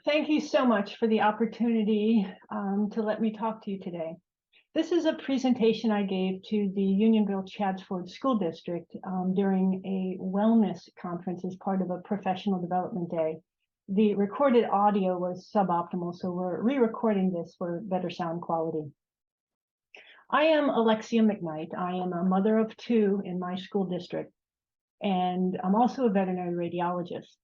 Thank you so much for the opportunity to let me talk to you today. This is a presentation I gave to the Unionville-Chadds School District during a wellness conference as part of a professional development day. The recorded audio was suboptimal, so we're re-recording this for better sound quality. I am Alexia McKnight. I am a mother of two in my school district, and I'm also a veterinary radiologist.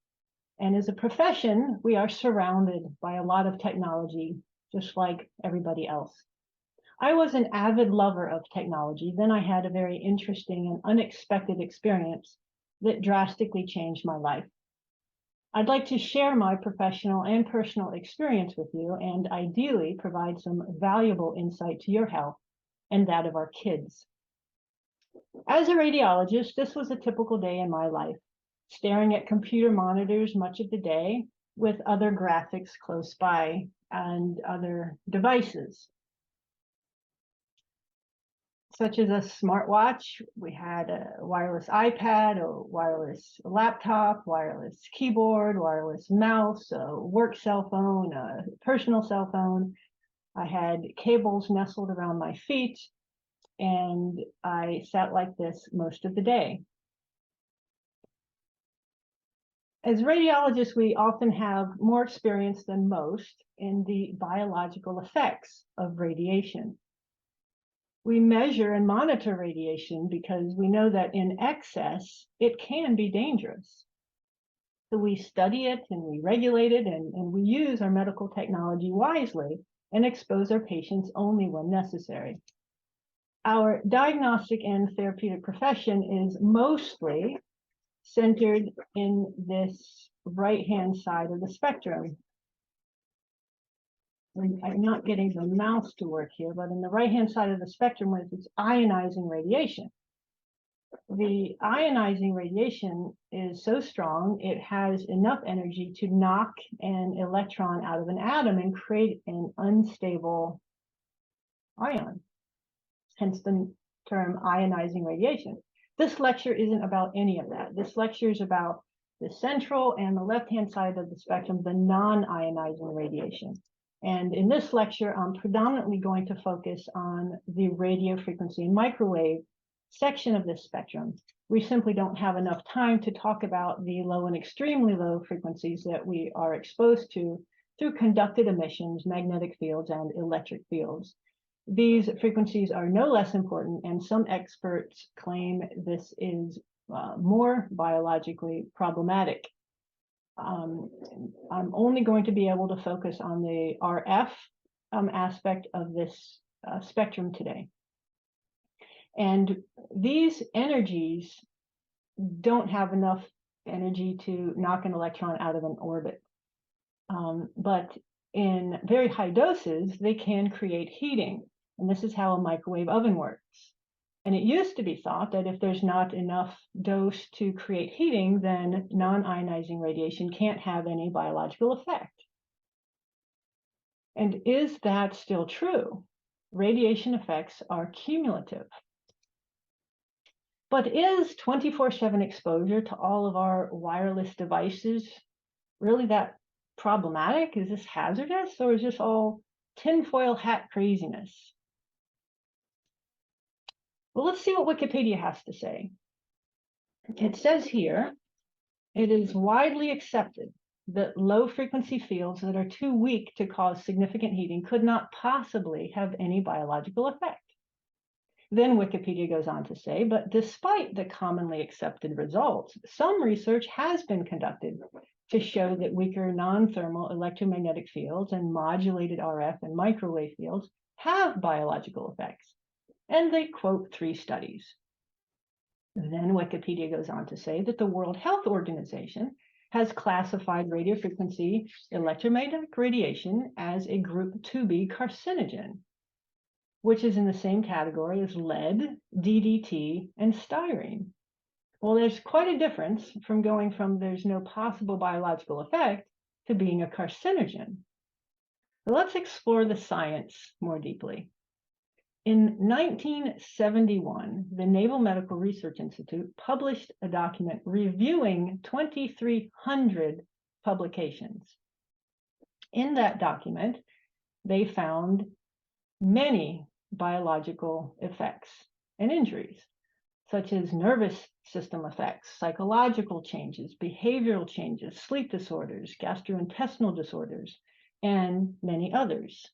And as a profession, we are surrounded by a lot of technology, just like everybody else. I was an avid lover of technology. Then I had a very interesting and unexpected experience that drastically changed my life. I'd like to share my professional and personal experience with you and ideally provide some valuable insight to your health and that of our kids. As a radiologist, this was a typical day in my life, staring at computer monitors much of the day with other graphics close by and other devices, such as a smartwatch. We had a wireless iPad, a wireless laptop, wireless keyboard, wireless mouse, a work cell phone, a personal cell phone. I had cables nestled around my feet, and I sat like this most of the day. As radiologists, we often have more experience than most in the biological effects of radiation. We measure and monitor radiation because we know that in excess, it can be dangerous. So we study it and we regulate it, and we use our medical technology wisely and expose our patients only when necessary. Our diagnostic and therapeutic profession is mostly centered in this right-hand side of the spectrum. I'm not getting the mouse to work here, but in the right-hand side of the spectrum, it's ionizing radiation. The ionizing radiation is so strong, it has enough energy to knock an electron out of an atom and create an unstable ion, hence the term ionizing radiation. This lecture isn't about any of that. This lecture is about the central and the left-hand side of the spectrum, the non-ionizing radiation. And in this lecture, I'm predominantly going to focus on the radio frequency and microwave section of this spectrum. We simply don't have enough time to talk about the low and extremely low frequencies that we are exposed to through conducted emissions, magnetic fields, and electric fields. These frequencies are no less important, and some experts claim this is more biologically problematic. I'm only going to be able to focus on the RF aspect of this spectrum today. And these energies don't have enough energy to knock an electron out of an orbit. But in very high doses, they can create heating. And this is how a microwave oven works. And it used to be thought that if there's not enough dose to create heating, then non-ionizing radiation can't have any biological effect. And is that still true? Radiation effects are cumulative. But is 24/7 exposure to all of our wireless devices really that problematic? Is this hazardous, or is this all tinfoil hat craziness? Well, let's see what Wikipedia has to say. It says here, it is widely accepted that low frequency fields that are too weak to cause significant heating could not possibly have any biological effect. Then Wikipedia goes on to say, but despite the commonly accepted results, some research has been conducted to show that weaker non-thermal electromagnetic fields and modulated RF and microwave fields have biological effects. And they quote 3 studies. Then Wikipedia goes on to say that the World Health Organization has classified radiofrequency electromagnetic radiation as a group 2B carcinogen, which is in the same category as lead, DDT, and styrene. Well, there's quite a difference from going from there's no possible biological effect to being a carcinogen. So let's explore the science more deeply. In 1971, the Naval Medical Research Institute published a document reviewing 2,300 publications. In that document, they found many biological effects and injuries, such as nervous system effects, psychological changes, behavioral changes, sleep disorders, gastrointestinal disorders, and many others.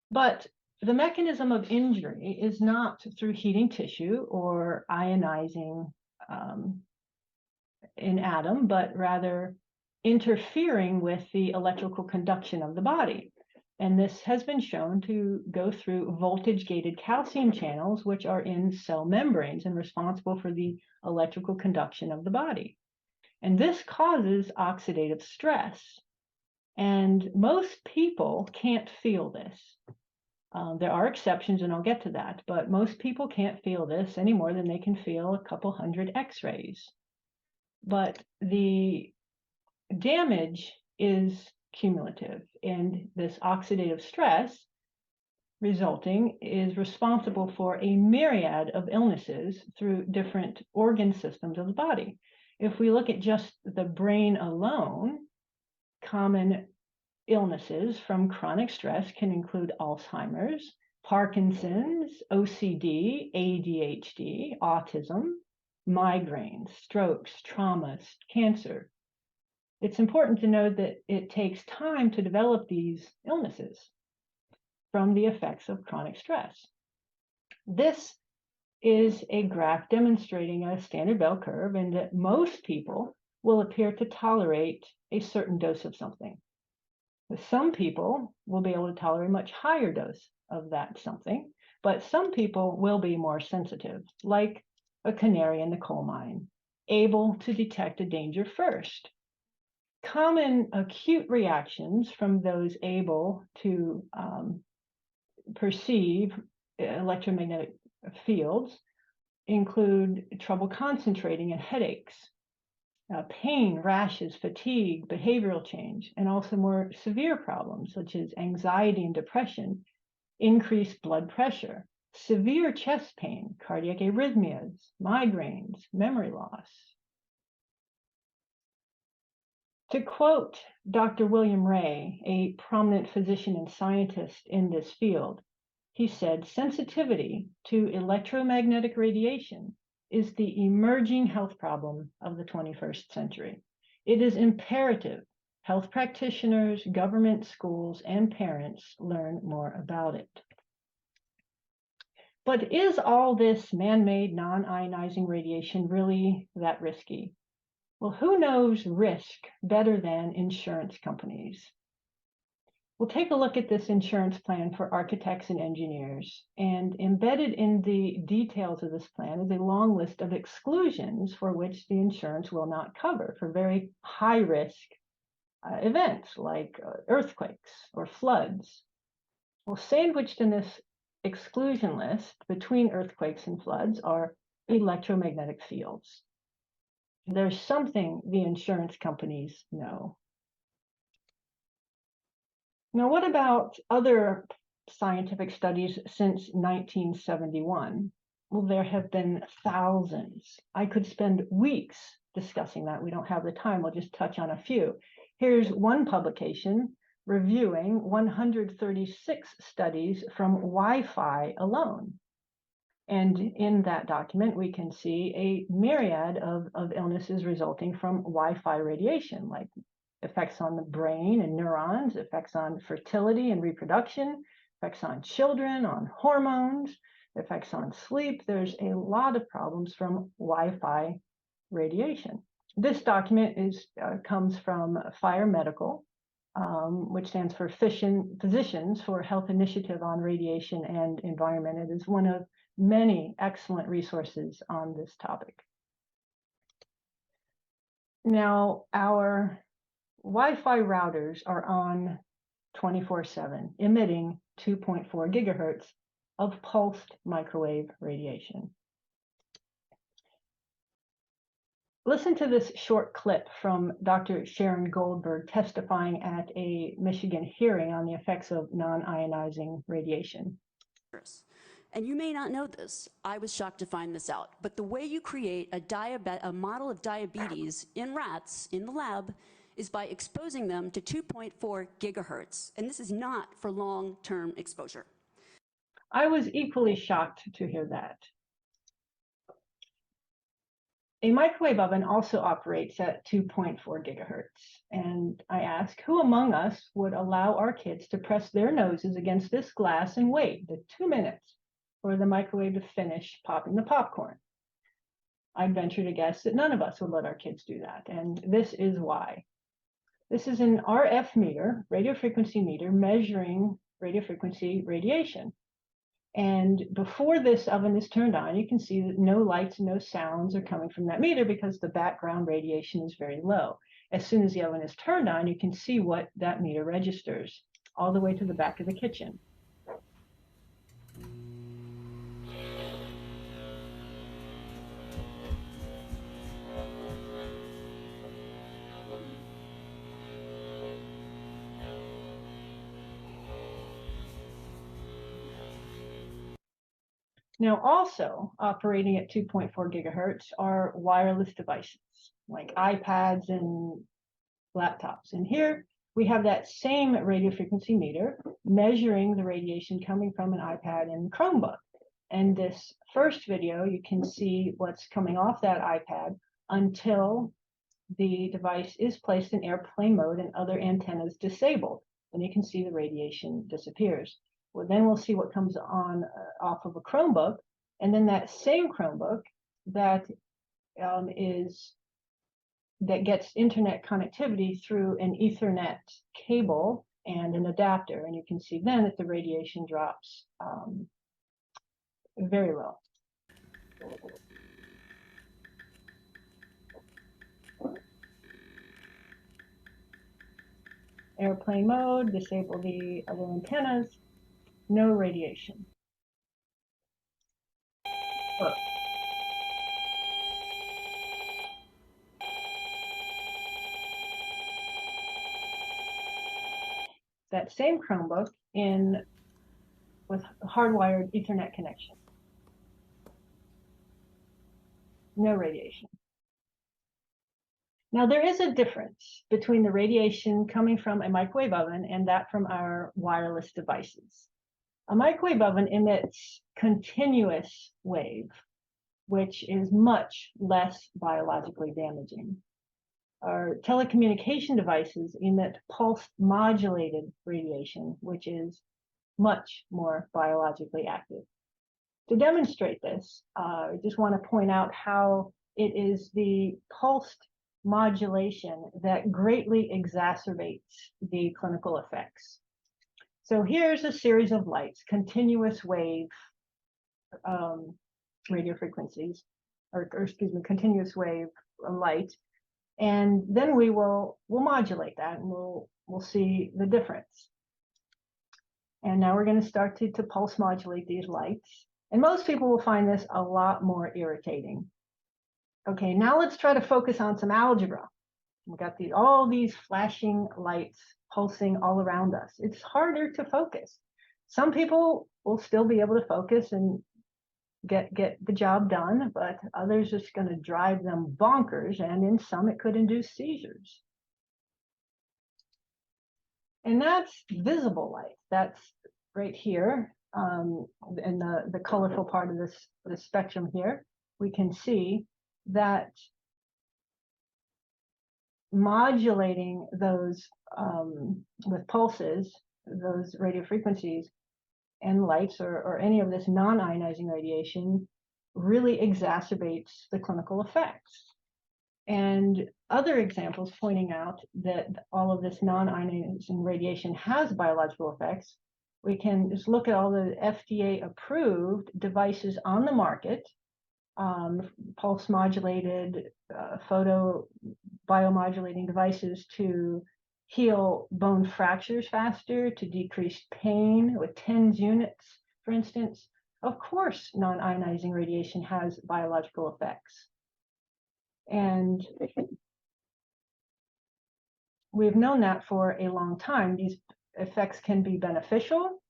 But the mechanism of injury is not through heating tissue or ionizing an atom, but rather interfering with the electrical conduction of the body. And this has been shown to go through voltage-gated calcium channels, which are in cell membranes and responsible for the electrical conduction of the body. And this causes oxidative stress. And most people can't feel this. There are exceptions, and I'll get to that, but most people can't feel this any more than they can feel a couple hundred X-rays. But the damage is cumulative, and this oxidative stress resulting is responsible for a myriad of illnesses through different organ systems of the body. If we look at just the brain alone, common illnesses from chronic stress can include Alzheimer's, Parkinson's, OCD, ADHD, autism, migraines, strokes, traumas, cancer. It's important to know that it takes time to develop these illnesses from the effects of chronic stress. This is a graph demonstrating a standard bell curve, and that most people will appear to tolerate a certain dose of something. Some people will be able to tolerate a much higher dose of that something, but some people will be more sensitive, like a canary in the coal mine, able to detect a danger first. Common acute reactions from those able to perceive electromagnetic fields include trouble concentrating and headaches, pain, rashes, fatigue, behavioral change, and also more severe problems such as anxiety and depression, increased blood pressure, severe chest pain, cardiac arrhythmias, migraines, memory loss. To quote Dr. William Ray, a prominent physician and scientist in this field, he said, "Sensitivity to electromagnetic radiation is the emerging health problem of the 21st century. It is imperative health practitioners, government, schools, and parents learn more about it." But is all this man-made non-ionizing radiation really that risky? Well, who knows risk better than insurance companies? We'll take a look at this insurance plan for architects and engineers, and embedded in the details of this plan is a long list of exclusions for which the insurance will not cover for very high risk events like earthquakes or floods. Well, sandwiched in this exclusion list between earthquakes and floods are electromagnetic fields. There's something the insurance companies know. Now, what about other scientific studies since 1971? Well, there have been thousands. I could spend weeks discussing that. We don't have the time. We'll just touch on a few. Here's one publication reviewing 136 studies from Wi-Fi alone. And in that document, we can see a myriad of illnesses resulting from Wi-Fi radiation, like effects on the brain and neurons, effects on fertility and reproduction, effects on children, on hormones, effects on sleep. There's a lot of problems from Wi-Fi radiation. This document comes from Fire Medical, which stands for Physicians for Health Initiative on Radiation and Environment. It is one of many excellent resources on this topic. Now, our Wi-Fi routers are on 24/7, emitting 2.4 gigahertz of pulsed microwave radiation. Listen to this short clip from Dr. Sharon Goldberg testifying at a Michigan hearing on the effects of non-ionizing radiation. And you may not know this. I was shocked to find this out. But the way you create a model of diabetes in rats in the lab is by exposing them to 2.4 gigahertz, and this is not for long-term exposure. I was equally shocked to hear that. A microwave oven also operates at 2.4 gigahertz, and I asked who among us would allow our kids to press their noses against this glass and wait the 2 minutes for the microwave to finish popping the popcorn. I'd venture to guess that none of us would let our kids do that, and this is why. This is an RF meter, radio frequency meter, measuring radio frequency radiation. And before this oven is turned on, you can see that no lights, no sounds are coming from that meter because the background radiation is very low. As soon as the oven is turned on, you can see what that meter registers all the way to the back of the kitchen. Now, also operating at 2.4 gigahertz are wireless devices like iPads and laptops. And here we have that same radio frequency meter measuring the radiation coming from an iPad and Chromebook. And this first video, you can see what's coming off that iPad until the device is placed in airplane mode and other antennas disabled. And you can see the radiation disappears. Well, then we'll see what comes on off of a Chromebook, and then that same Chromebook that gets internet connectivity through an Ethernet cable and an adapter, and you can see then that the radiation drops very low. Airplane mode, disable the other antennas. No radiation. Look. That same Chromebook with hardwired Ethernet connection. No radiation. Now, there is a difference between the radiation coming from a microwave oven and that from our wireless devices. A microwave oven emits continuous wave, which is much less biologically damaging. Our telecommunication devices emit pulse modulated radiation, which is much more biologically active. To demonstrate this, I just want to point out how it is the pulsed modulation that greatly exacerbates the clinical effects. So here's a series of lights, continuous wave radio frequencies, or excuse me, continuous wave light, and then we'll modulate that, and we'll see the difference. And now we're going to start to pulse modulate these lights, and most people will find this a lot more irritating. Okay, now let's try to focus on some algebra. We've got all these flashing lights pulsing all around us. It's harder to focus. Some people will still be able to focus and get the job done, but others it's going to drive them bonkers, and in some it could induce seizures. And that's visible light. That's right here, in the colorful part of this spectrum here. We can see that modulating those with pulses, those radio frequencies and lights, or any of this non-ionizing radiation, really exacerbates the clinical effects. And other examples pointing out that all of this non-ionizing radiation has biological effects. We can just look at all the FDA approved devices on the market, pulse modulated, photo biomodulating devices to heal bone fractures faster, to decrease pain with TENS units, for instance. Of course, non-ionizing radiation has biological effects. And we've known that for a long time. These effects can be beneficial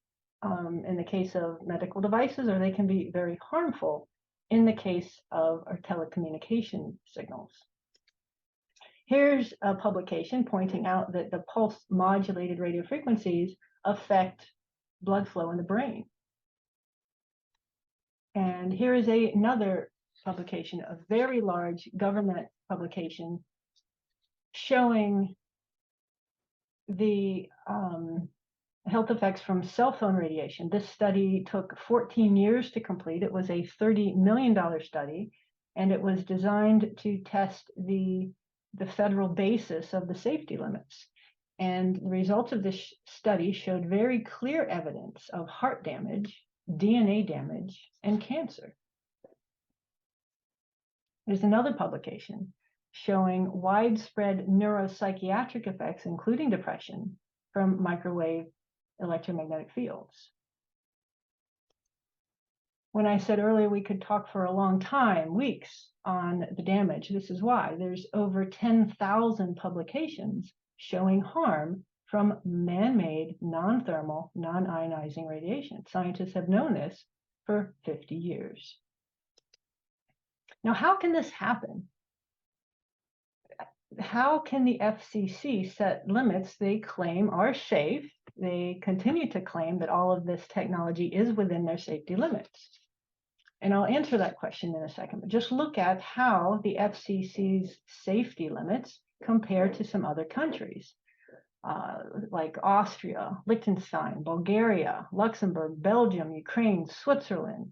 in the case of medical devices, or they can be very harmful in the case of our telecommunication signals. Here's a publication pointing out that the pulse modulated radio frequencies affect blood flow in the brain. And here is another publication, a very large government publication showing the health effects from cell phone radiation. This study took 14 years to complete. It was a $30 million study, and it was designed to test the federal basis of the safety limits. And the results of this study showed very clear evidence of heart damage, DNA damage, and cancer. There's another publication showing widespread neuropsychiatric effects, including depression, from microwave electromagnetic fields. When I said earlier we could talk for a long time, weeks, on the damage, this is why. There's over 10,000 publications showing harm from man-made, non-thermal, non-ionizing radiation. Scientists have known this for 50 years. Now, how can this happen? How can the FCC set limits they claim are safe? They continue to claim that all of this technology is within their safety limits. And I'll answer that question in a second, but just look at how the FCC's safety limits compare to some other countries, like Austria, Liechtenstein, Bulgaria, Luxembourg, Belgium, Ukraine, Switzerland,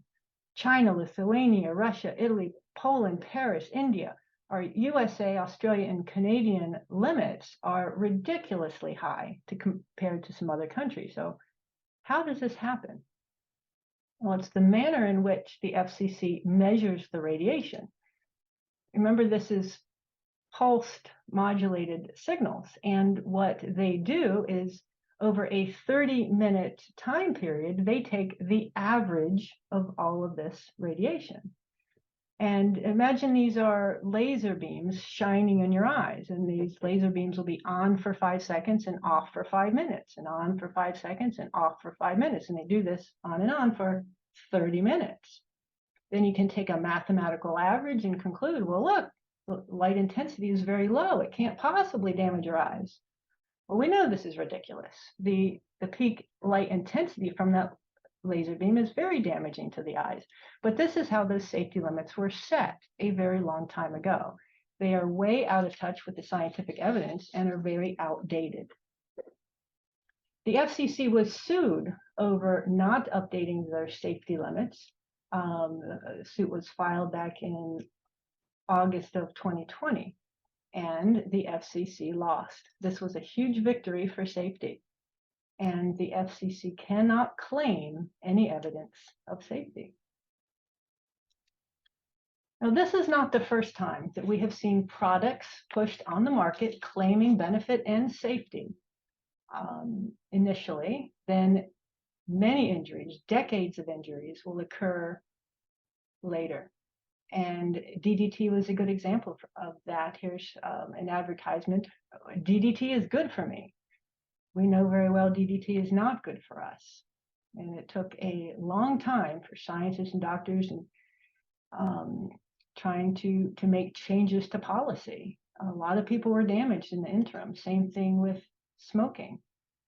China, Lithuania, Russia, Italy, Poland, Paris, India. Our USA, Australia, and Canadian limits are ridiculously high compared to some other countries. So how does this happen? Well, it's the manner in which the FCC measures the radiation. Remember, this is pulsed modulated signals, and what they do is over a 30-minute time period, they take the average of all of this radiation. And imagine these are laser beams shining in your eyes, and these laser beams will be on for 5 seconds and off for 5 minutes, and on for 5 seconds and off for 5 minutes. And they do this on and on for 30 minutes. Then you can take a mathematical average and conclude, well, look, light intensity is very low. It can't possibly damage your eyes. Well, we know this is ridiculous. The peak light intensity from that laser beam is very damaging to the eyes. But this is how those safety limits were set a very long time ago. They are way out of touch with the scientific evidence and are very outdated. The FCC was sued over not updating their safety limits. A suit was filed back in August of 2020, and the FCC lost. This was a huge victory for safety, and the FCC cannot claim any evidence of safety. Now, this is not the first time that we have seen products pushed on the market claiming benefit and safety initially. Then many injuries, decades of injuries, will occur later. And DDT was a good example of that. Here's an advertisement. DDT is good for me. We know very well DDT is not good for us. And it took a long time for scientists and doctors and trying to make changes to policy. A lot of people were damaged in the interim. Same thing with smoking,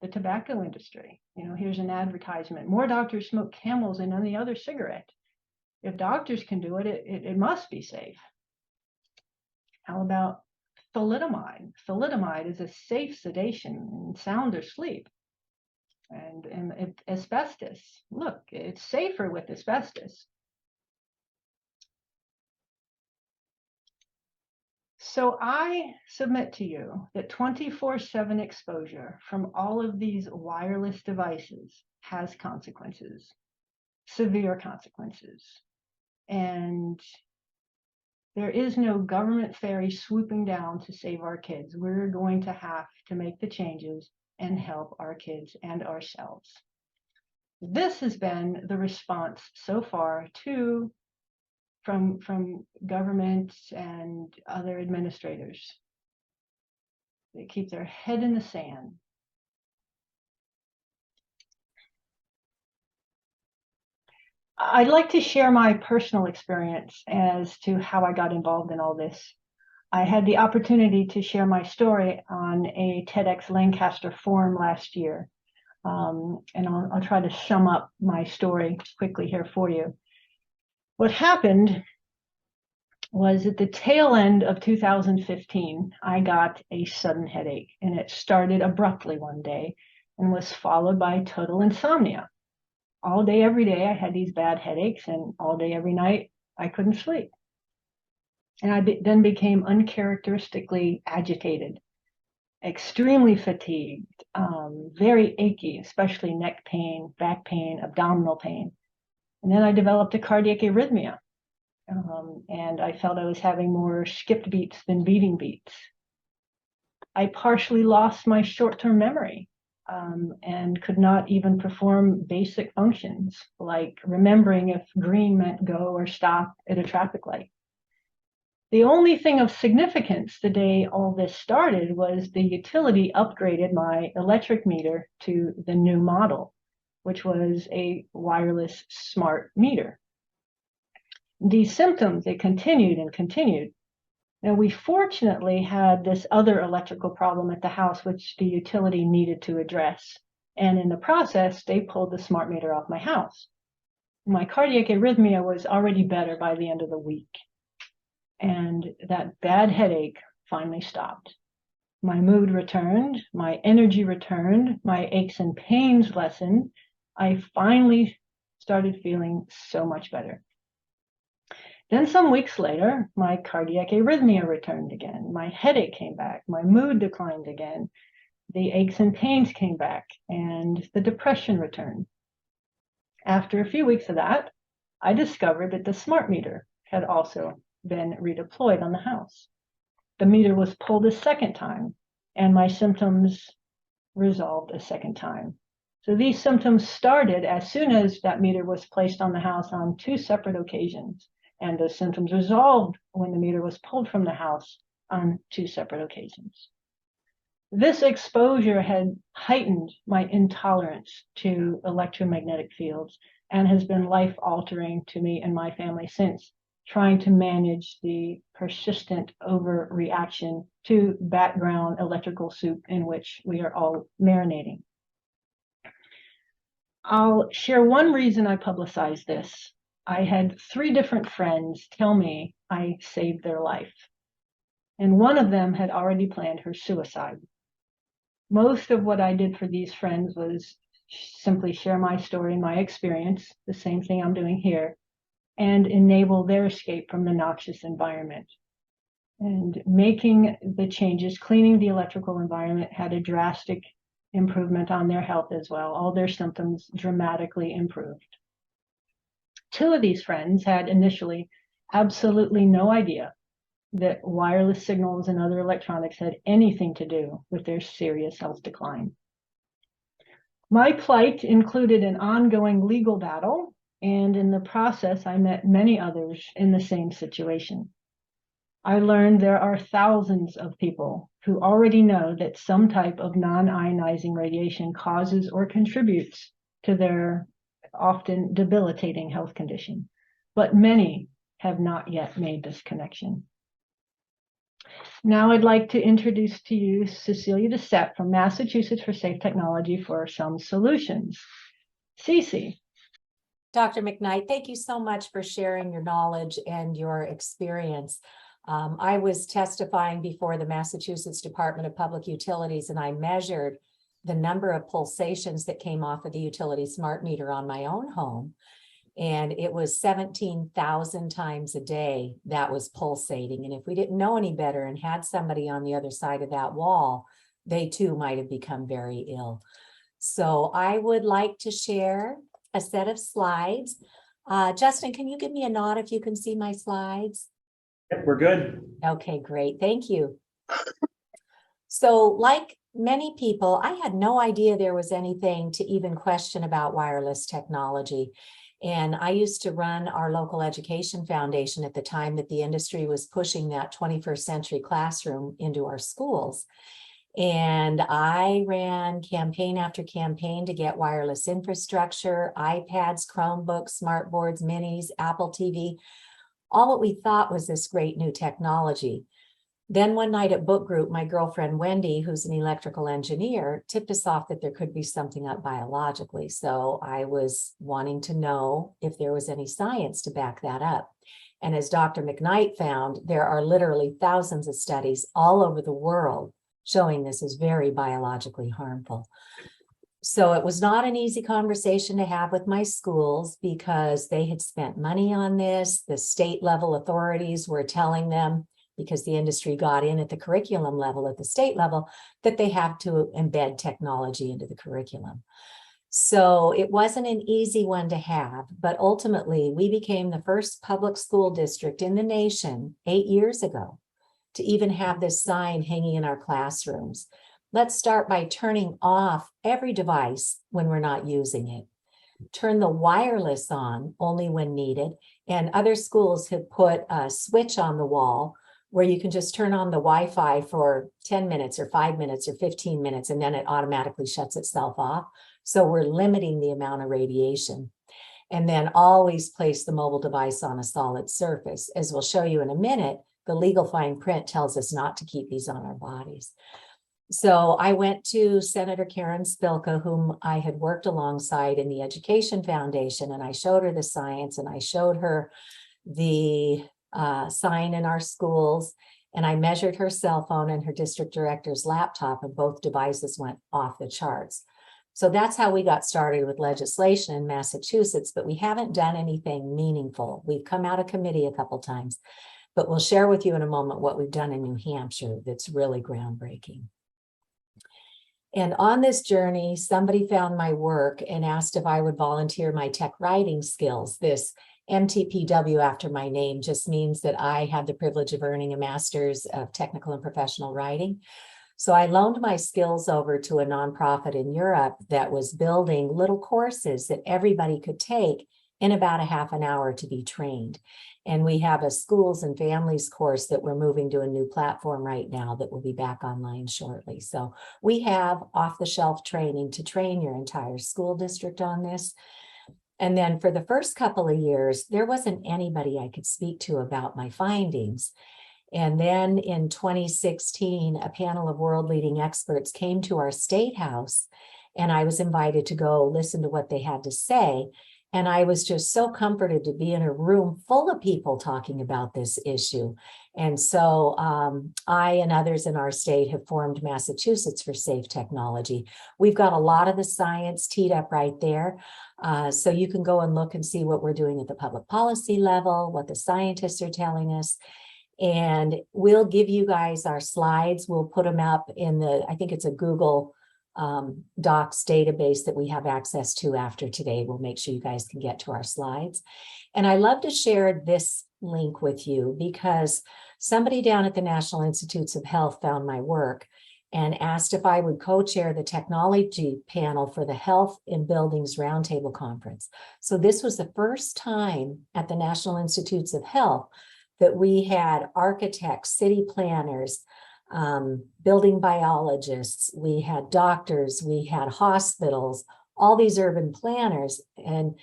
the tobacco industry. You know, here's an advertisement. More doctors smoke Camels than any other cigarette. If doctors can do it, it must be safe. How about thalidomide? Thalidomide is a safe sedation in sound or sleep. And asbestos, look, it's safer with asbestos. So I submit to you that 24/7 exposure from all of these wireless devices has consequences, severe consequences. And there is no government fairy swooping down to save our kids. We're going to have to make the changes and help our kids and ourselves. This has been the response so far from government and other administrators. They keep their head in the sand. I'd like to share my personal experience as to how I got involved in all this. I had the opportunity to share my story on a TEDx Lancaster forum last year. And I'll try to sum up my story quickly here for you. What happened was at the tail end of 2015, I got a sudden headache, and it started abruptly one day and was followed by total insomnia. All day, every day, I had these bad headaches, and all day, every night, I couldn't sleep. And I then became uncharacteristically agitated, extremely fatigued, very achy, especially neck pain, back pain, abdominal pain. And then I developed a cardiac arrhythmia. And I felt I was having more skipped beats than beating beats. I partially lost my short-term memory and could not even perform basic functions like remembering if green meant go or stop at a traffic light. The only thing of significance the day all this started was the utility upgraded my electric meter to the new model, which was a wireless smart meter. These symptoms, they continued and continued. Now, we fortunately had this other electrical problem at the house, which the utility needed to address. And in the process, they pulled the smart meter off my house. My cardiac arrhythmia was already better by the end of the week. And that bad headache finally stopped. My mood returned, my energy returned, my aches and pains lessened. I finally started feeling so much better. Then some weeks later, my cardiac arrhythmia returned again. My headache came back. My mood declined again. The aches and pains came back, and the depression returned. After a few weeks of that, I discovered that the smart meter had also been redeployed on the house. The meter was pulled a second time, and my symptoms resolved a second time. So these symptoms started as soon as that meter was placed on the house on 2 separate occasions. And those symptoms resolved when the meter was pulled from the house on 2 separate occasions. This exposure had heightened my intolerance to electromagnetic fields and has been life-altering to me and my family since, trying to manage the persistent overreaction to background electrical soup in which we are all marinating. I'll share one reason I publicized this. I had 3 different friends tell me I saved their life, and one of them had already planned her suicide. Most of what I did for these friends was simply share my story and my experience, the same thing I'm doing here, and enable their escape from the noxious environment. And making the changes, cleaning the electrical environment, had a drastic improvement on their health as well. All their symptoms dramatically improved. 2 of these friends had initially absolutely no idea that wireless signals and other electronics had anything to do with their serious health decline. My plight included an ongoing legal battle, and in the process, I met many others in the same situation. I learned there are thousands of people who already know that some type of non-ionizing radiation causes or contributes to their often debilitating health condition, but many have not yet made this connection. Now I'd like to introduce to you Cecilia Doucette from Massachusetts for Safe Technology for some solutions. Cece. Dr. McKnight, thank you so much for sharing your knowledge and your experience. I was testifying before the Massachusetts Department of Public Utilities, and I measured the number of pulsations that came off of the utility smart meter on my own home. And it was 17,000 times a day that was pulsating. And if we didn't know any better and had somebody on the other side of that wall, they too might have become very ill. So I would like to share a set of slides. Justin, can you give me a nod if you can see my slides? Yep, we're good. Okay, great. Thank you. So like many people, I had no idea there was anything to even question about wireless technology. And I used to run our local education foundation at the time that the industry was pushing that 21st century classroom into our schools. And I ran campaign after campaign to get wireless infrastructure, iPads, Chromebooks, smartboards, minis, Apple TV, all what we thought was this great new technology. Then one night at book group, my girlfriend Wendy, who's an electrical engineer, tipped us off that there could be something up biologically. So I was wanting to know if there was any science to back that up. And as Dr. McKnight found, there are literally thousands of studies all over the world showing this is very biologically harmful. So it was not an easy conversation to have with my schools because they had spent money on this. The state level authorities were telling them, because the industry got in at the curriculum level, at the state level, that they have to embed technology into the curriculum. So it wasn't an easy one to have, but ultimately we became the first public school district in the nation 8 years ago to even have this sign hanging in our classrooms. Let's start by turning off every device when we're not using it. Turn the wireless on only when needed. And other schools have put a switch on the wall where you can just turn on the Wi-Fi for 10 minutes or 5 minutes or 15 minutes, and then it automatically shuts itself off. So we're limiting the amount of radiation. And then always place the mobile device on a solid surface. As we'll show you in a minute, the legal fine print tells us not to keep these on our bodies. So I went to Senator Karen Spilka, whom I had worked alongside in the Education Foundation, and I showed her the science, and I showed her the sign in our schools, and I measured her cell phone and her district director's laptop, and both devices went off the charts. So that's how we got started with legislation in Massachusetts, but we haven't done anything meaningful. We've come out of committee a couple times, but we'll share with you in a moment what we've done in New Hampshire that's really groundbreaking. And on this journey, somebody found my work and asked if I would volunteer my tech writing skills. This MTPW after my name just means that I had the privilege of earning a master's of technical and professional writing. So I loaned my skills over to a nonprofit in Europe that was building little courses that everybody could take in about a half an hour to be trained. And we have a schools and families course that we're moving to a new platform right now that will be back online shortly. So we have off-the-shelf training to train your entire school district on this. And then for the first couple of years, there wasn't anybody I could speak to about my findings. And then in 2016, a panel of world-leading experts came to our state house, and I was invited to go listen to what they had to say. And I was just so comforted to be in a room full of people talking about this issue. And so I and others in our state have formed Massachusetts for Safe Technology. We've got a lot of the science teed up right there. So you can go and look and see what we're doing at the public policy level, what the scientists are telling us. And we'll give you guys our slides. We'll put them up in the, I think it's a Google Docs database that we have access to after today. We'll make sure you guys can get to our slides. And I love to share this link with you because somebody down at the National Institutes of Health found my work and asked if I would co-chair the technology panel for the Health in Buildings Roundtable Conference. So this was the first time at the National Institutes of Health that we had architects, city planners, building biologists, we had doctors, we had hospitals, all these urban planners, and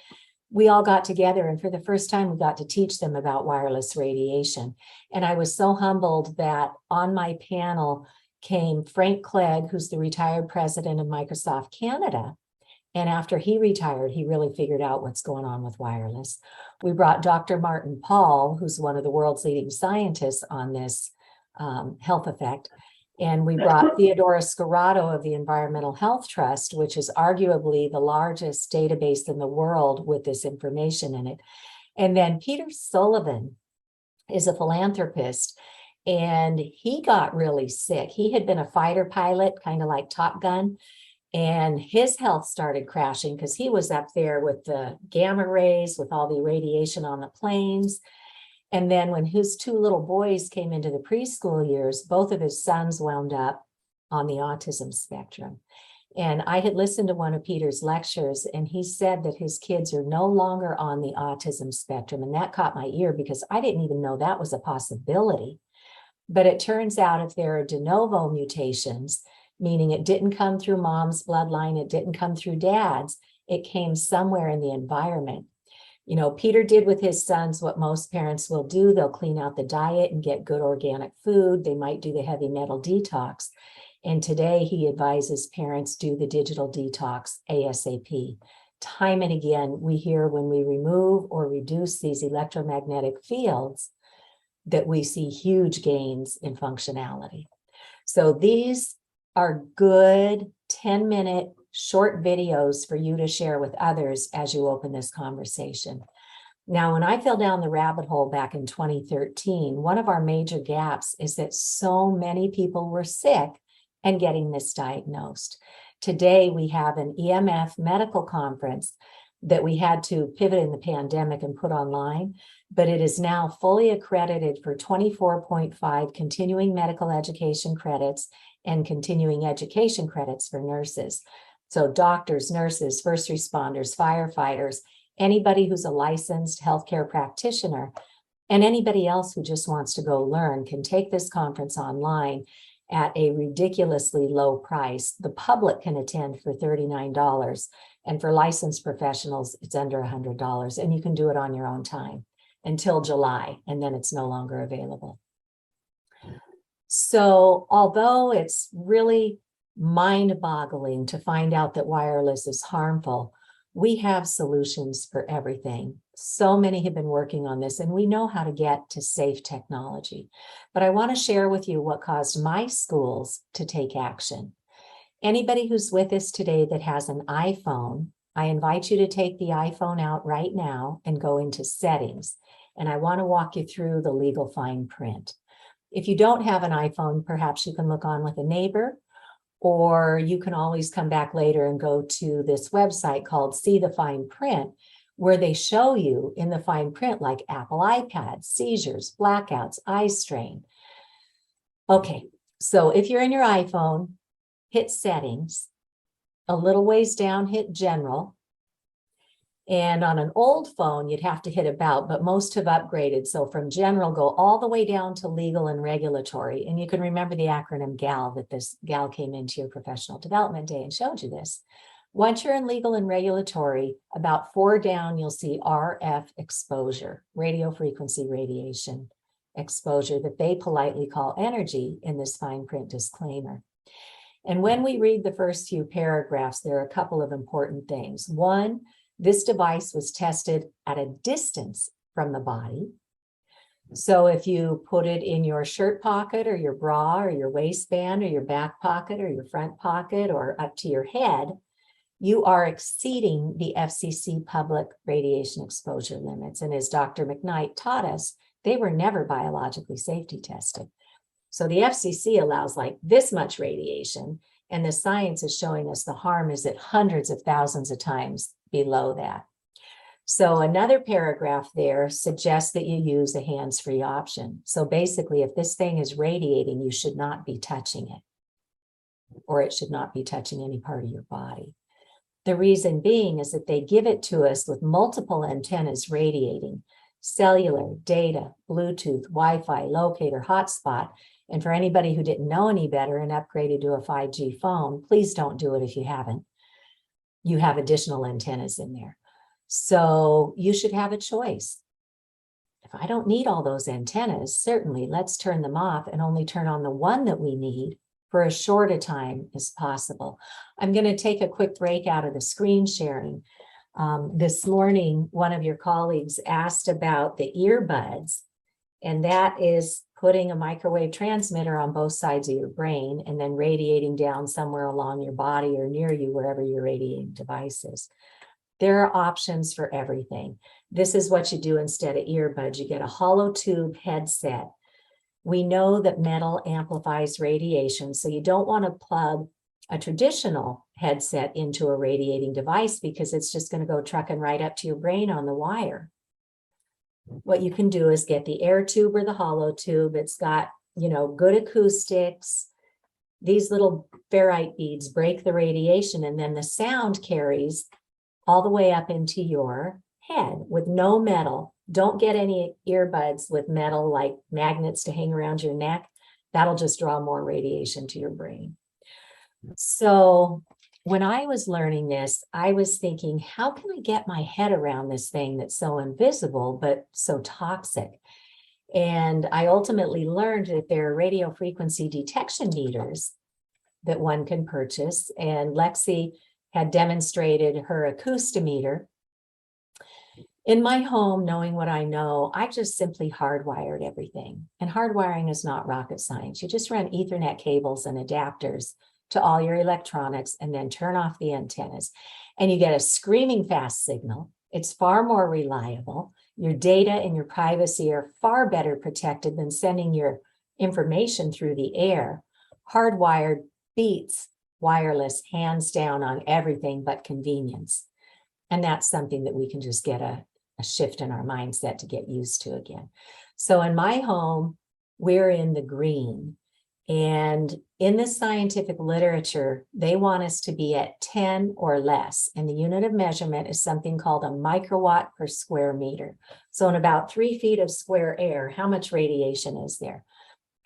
we all got together, and for the first time we got to teach them about wireless radiation. And I was so humbled that on my panel came Frank Clegg, who's the retired president of Microsoft Canada. And after he retired, he really figured out what's going on with wireless. We brought Dr. Martin Paul, who's one of the world's leading scientists on this health effect. And we brought Theodora Scarato of the Environmental Health Trust, which is arguably the largest database in the world with this information in it. And then Peter Sullivan is a philanthropist, and he got really sick. He had been a fighter pilot, kind of like Top Gun, and his health started crashing because he was up there with the gamma rays, with all the radiation on the planes. And then when his two little boys came into the preschool years, both of his sons wound up on the autism spectrum. And I had listened to one of Peter's lectures, and he said that his kids are no longer on the autism spectrum. And that caught my ear because I didn't even know that was a possibility. But it turns out if there are de novo mutations, meaning it didn't come through mom's bloodline, it didn't come through dad's, it came somewhere in the environment. You know, Peter did with his sons what most parents will do. They'll clean out the diet and get good organic food. They might do the heavy metal detox. And today he advises parents do the digital detox ASAP. Time and again, we hear when we remove or reduce these electromagnetic fields that we see huge gains in functionality. So these are good 10-minute short videos for you to share with others as you open this conversation. Now, when I fell down the rabbit hole back in 2013, one of our major gaps is that so many people were sick and getting misdiagnosed. Today, we have an EMF medical conference that we had to pivot in the pandemic and put online, but it is now fully accredited for 24.5 continuing medical education credits and continuing education credits for nurses. So doctors, nurses, first responders, firefighters, anybody who's a licensed healthcare practitioner, and anybody else who just wants to go learn can take this conference online at a ridiculously low price. The public can attend for $39, and for licensed professionals, it's under $100, and you can do it on your own time until July, and then it's no longer available. So although it's really mind-boggling to find out that wireless is harmful, we have solutions for everything. So many have been working on this, and we know how to get to safe technology. But I want to share with you what caused my schools to take action. Anybody who's with us today that has an iPhone, I invite you to take the iPhone out right now and go into settings. And I want to walk you through the legal fine print. If you don't have an iPhone, perhaps you can look on with a neighbor, or you can always come back later and go to this website called See the Fine Print, where they show you in the fine print like Apple iPads, seizures, blackouts, eye strain. Okay, so if you're in your iPhone, hit settings, a little ways down, hit general. And on an old phone, you'd have to hit about, but most have upgraded. So from general, go all the way down to legal and regulatory. And you can remember the acronym GAL, that this GAL came into your professional development day and showed you this. Once you're in legal and regulatory, about 4 down, you'll see RF exposure, radio frequency radiation exposure, that they politely call energy in this fine print disclaimer. And when we read the first few paragraphs, there are a couple of important things. One, this device was tested at a distance from the body. So if you put it in your shirt pocket or your bra or your waistband or your back pocket or your front pocket or up to your head, you are exceeding the FCC public radiation exposure limits. And as Dr. McKnight taught us, they were never biologically safety tested. So the FCC allows like this much radiation, and the science is showing us the harm is at hundreds of thousands of times below that. So another paragraph there suggests that you use a hands-free option. So basically, if this thing is radiating, you should not be touching it, or it should not be touching any part of your body. The reason being is that they give it to us with multiple antennas radiating: cellular, data, Bluetooth, Wi-Fi, locator, hotspot. And for anybody who didn't know any better and upgraded to a 5G phone, please don't do it if you haven't. You have additional antennas in there. So you should have a choice. If I don't need all those antennas, certainly let's turn them off and only turn on the one that we need for as short a time as possible. I'm going to take a quick break out of the screen sharing. This morning, one of your colleagues asked about the earbuds, and that is putting a microwave transmitter on both sides of your brain and then radiating down somewhere along your body or near you, wherever your radiating device is. There are options for everything. This is what you do instead of earbuds. You get a hollow tube headset. We know that metal amplifies radiation, so you don't want to plug a traditional headset into a radiating device because it's just going to go trucking right up to your brain on the wire. What you can do is get the air tube or the hollow tube. It's got, good acoustics. These little ferrite beads break the radiation, and then the sound carries all the way up into your head with no metal. Don't get any earbuds with metal like magnets to hang around your neck. That'll just draw more radiation to your brain. So when I was learning this, I was thinking, how can I get my head around this thing that's so invisible, but so toxic? And I ultimately learned that there are radio frequency detection meters that one can purchase. And Lexi had demonstrated her acoustimeter. In my home, knowing what I know, I just simply hardwired everything. And hardwiring is not rocket science. You just run Ethernet cables and adapters to all your electronics and then turn off the antennas. And you get a screaming fast signal. It's far more reliable. Your data and your privacy are far better protected than sending your information through the air. Hardwired beats wireless hands down on everything but convenience. And that's something that we can just get a shift in our mindset to get used to again. So in my home, we're in the green. And in the scientific literature, they want us to be at 10 or less. And the unit of measurement is something called a microwatt per square meter. So in about 3 feet of square air, how much radiation is there?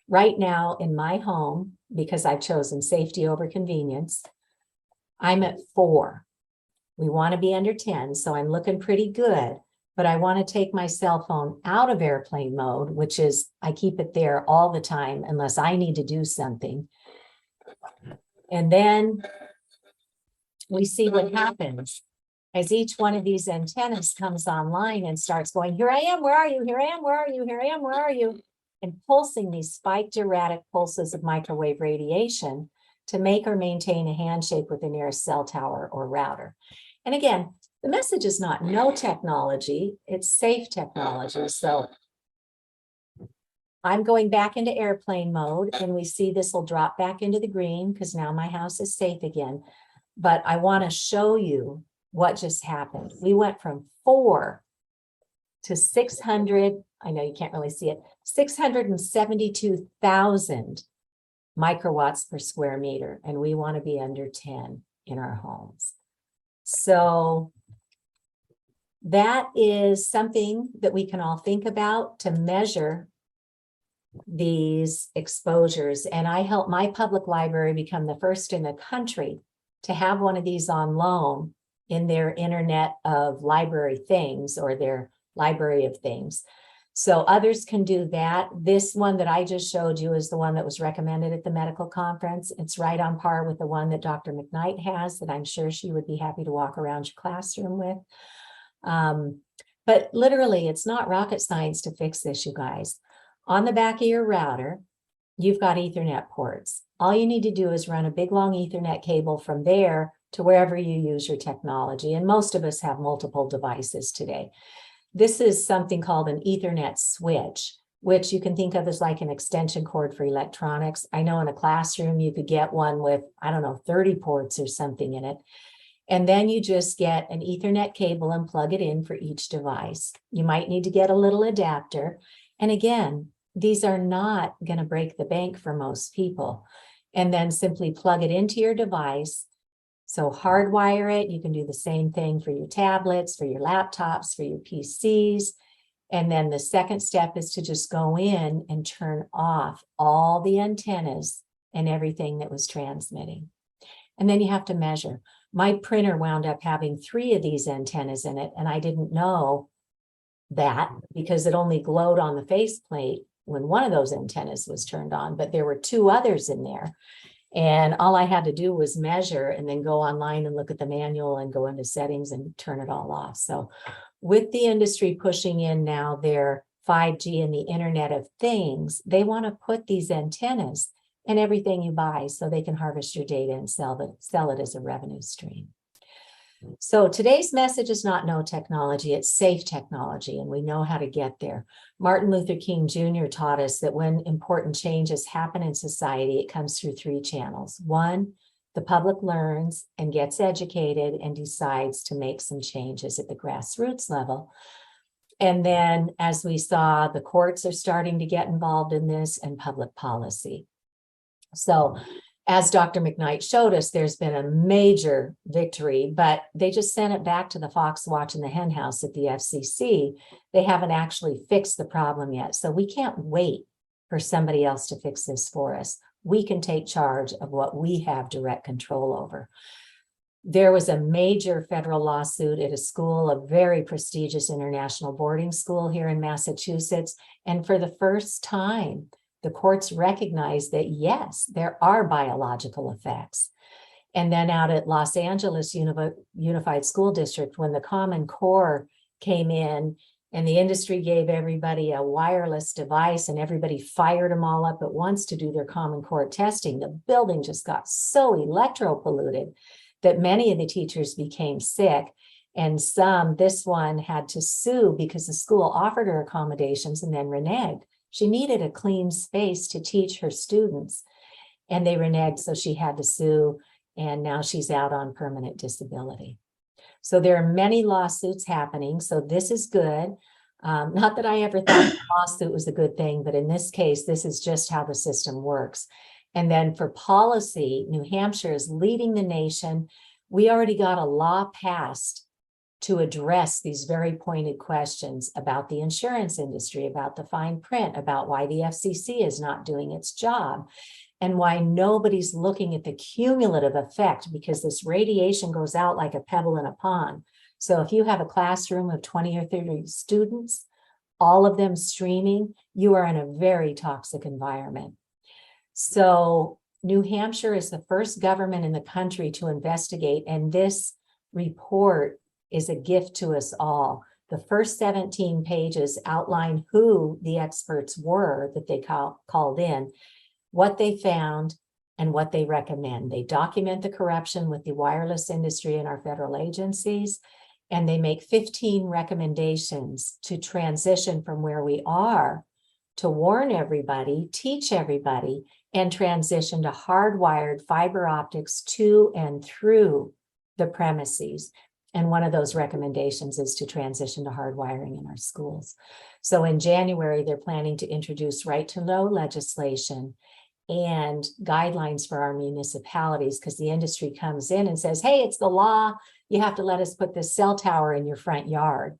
Right now in my home, because I've chosen safety over convenience, I'm at 4. We want to be under 10, so I'm looking pretty good. But I want to take my cell phone out of airplane mode, which is I keep it there all the time unless I need to do something. And then we see what happens as each one of these antennas comes online and starts going, here I am, where are you? Here I am, where are you? Here I am, where are you? And pulsing these spiked erratic pulses of microwave radiation to make or maintain a handshake with the nearest cell tower or router. And again, the message is not no technology, it's safe technology. So I'm going back into airplane mode and we see this will drop back into the green because now my house is safe again. But I want to show you what just happened. We went from 4 to 600, I know you can't really see it, 672,000 microwatts per square meter. And we want to be under 10 in our homes. So that is something that we can all think about to measure these exposures. And I helped my public library become the first in the country to have one of these on loan in their Internet of Library Things or their Library of Things. So others can do that. This one that I just showed you is the one that was recommended at the medical conference. It's right on par with the one that Dr. McKnight has that I'm sure she would be happy to walk around your classroom with. But literally, it's not rocket science to fix this, you guys. On the back of your router, you've got Ethernet ports. All you need to do is run a big long Ethernet cable from there to wherever you use your technology. And most of us have multiple devices today. This is something called an Ethernet switch, which you can think of as like an extension cord for electronics. I know in a classroom, you could get one with, 30 ports or something in it. And then you just get an Ethernet cable and plug it in for each device. You might need to get a little adapter. And again, these are not going to break the bank for most people. And then simply plug it into your device. So hardwire it. You can do the same thing for your tablets, for your laptops, for your PCs. And then the second step is to just go in and turn off all the antennas and everything that was transmitting. And then you have to measure. My printer wound up having 3 of these antennas in it, and I didn't know that because it only glowed on the faceplate when one of those antennas was turned on, but there were 2 others in there. And all I had to do was measure and then go online and look at the manual and go into settings and turn it all off. So with the industry pushing in now their 5G and the Internet of Things, they want to put these antennas in everything you buy so they can harvest your data and sell it as a revenue stream. So today's message is not no technology, it's safe technology, and we know how to get there. Martin Luther King Jr. taught us that when important changes happen in society, it comes through 3 channels. 1, the public learns and gets educated and decides to make some changes at the grassroots level. And then, as we saw, the courts are starting to get involved in this and public policy. So as Dr. McKnight showed us, there's been a major victory, but they just sent it back to the Fox Watch and the Hen House at the FCC. They haven't actually fixed the problem yet. So we can't wait for somebody else to fix this for us. We can take charge of what we have direct control over. There was a major federal lawsuit at a school, a very prestigious international boarding school here in Massachusetts. And for the first time, the courts recognized that, yes, there are biological effects. And then out at Los Angeles Unified School District, when the Common Core came in and the industry gave everybody a wireless device and everybody fired them all up at once to do their Common Core testing, the building just got so electropolluted that many of the teachers became sick. And this one had to sue because the school offered her accommodations and then reneged. She needed a clean space to teach her students, and they reneged, so she had to sue, and now she's out on permanent disability. So there are many lawsuits happening, so this is good. Not that I ever thought a lawsuit was a good thing, but in this case, this is just how the system works. And then for policy, New Hampshire is leading the nation. We already got a law passed to address these very pointed questions about the insurance industry, about the fine print, about why the FCC is not doing its job, and why nobody's looking at the cumulative effect, because this radiation goes out like a pebble in a pond. So if you have a classroom of 20 or 30 students, all of them streaming, you are in a very toxic environment. So New Hampshire is the first government in the country to investigate, and this report is a gift to us all. The first 17 pages outline who the experts were that they called in, what they found, and what they recommend. They document the corruption with the wireless industry and our federal agencies, and they make 15 recommendations to transition from where we are to warn everybody, teach everybody, and transition to hardwired fiber optics to and through the premises. And one of those recommendations is to transition to hardwiring in our schools. So in January, they're planning to introduce right to know legislation and guidelines for our municipalities, because the industry comes in and says, hey, it's the law. You have to let us put this cell tower in your front yard.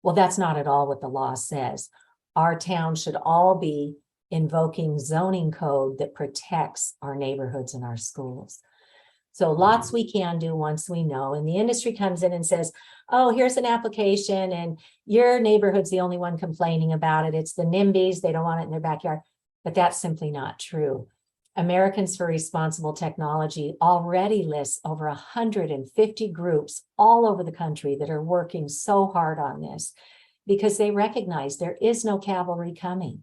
Well, that's not at all what the law says. Our town should all be invoking zoning code that protects our neighborhoods and our schools. So lots we can do once we know. And the industry comes in and says, oh, here's an application and your neighborhood's the only one complaining about it. It's the NIMBYs, they don't want it in their backyard. But that's simply not true. Americans for Responsible Technology already lists over 150 groups all over the country that are working so hard on this, because they recognize there is no cavalry coming.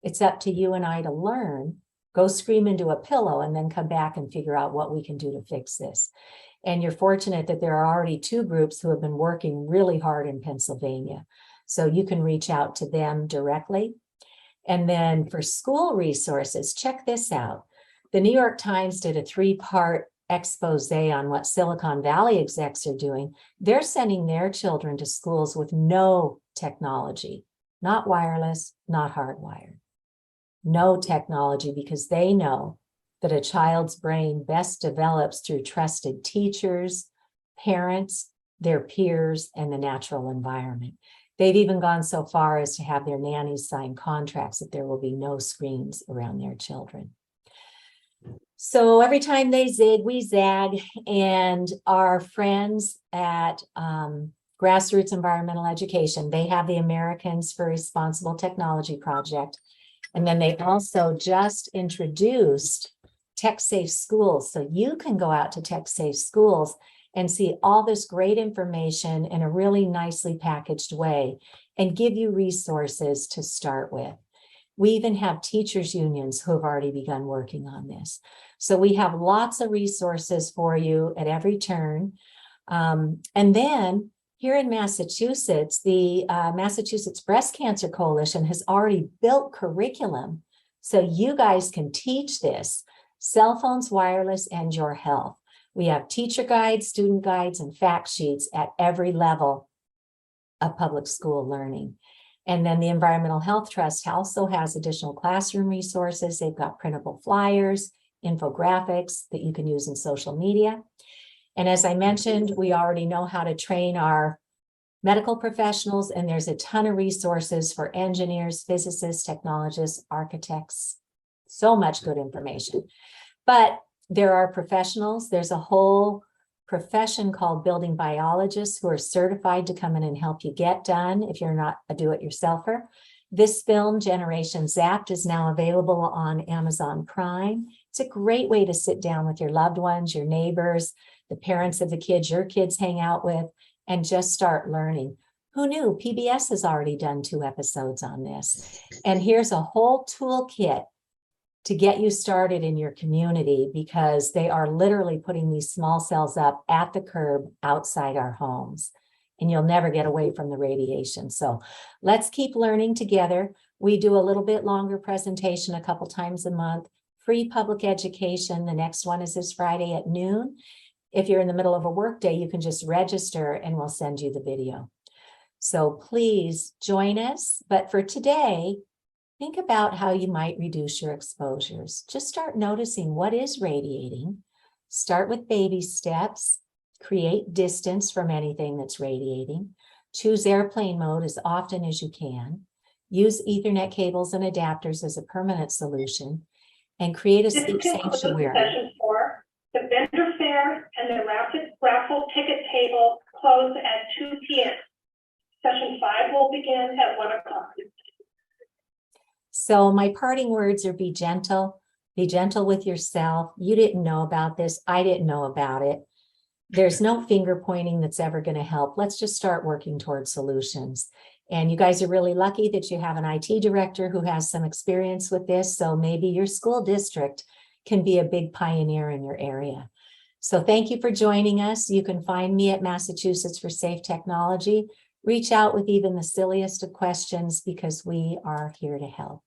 It's up to you and I to learn, go scream into a pillow, and then come back and figure out what we can do to fix this. And you're fortunate that there are already 2 groups who have been working really hard in Pennsylvania. So you can reach out to them directly. And then for school resources, check this out. The New York Times did a 3-part expose on what Silicon Valley execs are doing. They're sending their children to schools with no technology, not wireless, not hardwired. No technology, because they know that a child's brain best develops through trusted teachers, parents, their peers, and the natural environment. They've even gone so far as to have their nannies sign contracts that there will be no screens around their children. So every time they zig, we zag, and our friends at Grassroots Environmental Education, they have the Americans for Responsible Technology Project. And then they also just introduced Tech Safe Schools. So you can go out to Tech Safe Schools and see all this great information in a really nicely packaged way and give you resources to start with. We even have teachers unions who have already begun working on this. So we have lots of resources for you at every turn. And then here in Massachusetts, the Massachusetts Breast Cancer Coalition has already built curriculum so you guys can teach this: cell phones, wireless, and your health. We have teacher guides, student guides, and fact sheets at every level of public school learning. And then the Environmental Health Trust also has additional classroom resources. They've got printable flyers, infographics that you can use in social media. And as I mentioned, we already know how to train our medical professionals, and there's a ton of resources for engineers, physicists, technologists, architects, so much good information. But there are professionals. There's a whole profession called building biologists who are certified to come in and help you get done if you're not a do-it-yourselfer. This film, Generation Zapped, is now available on Amazon Prime. It's a great way to sit down with your loved ones, your neighbors, the parents of the kids your kids hang out with, and just start learning. Who knew? PBS has already done 2 episodes on this. And here's a whole toolkit to get you started in your community, because they are literally putting these small cells up at the curb outside our homes, and you'll never get away from the radiation. So let's keep learning together. We do a little bit longer presentation a couple times a month, free public education. The next one is this Friday at noon. If you're in the middle of a work day, you can just register and we'll send you the video. So please join us. But for today, think about how you might reduce your exposures. Just start noticing what is radiating. Start with baby steps. Create distance from anything that's radiating. Choose airplane mode as often as you can. Use Ethernet cables and adapters as a permanent solution. And create a sleep sanctuary. Session 4. The vendor fair and the raffle ticket table close at 2 p.m. Session 5 will begin at 1 o'clock. So my parting words are be gentle with yourself. You didn't know about this. I didn't know about it. There's no finger pointing that's ever going to help. Let's just start working towards solutions. And you guys are really lucky that you have an IT director who has some experience with this. So maybe your school district can be a big pioneer in your area. So thank you for joining us. You can find me at Massachusetts for Safe Technology. Reach out with even the silliest of questions, because we are here to help.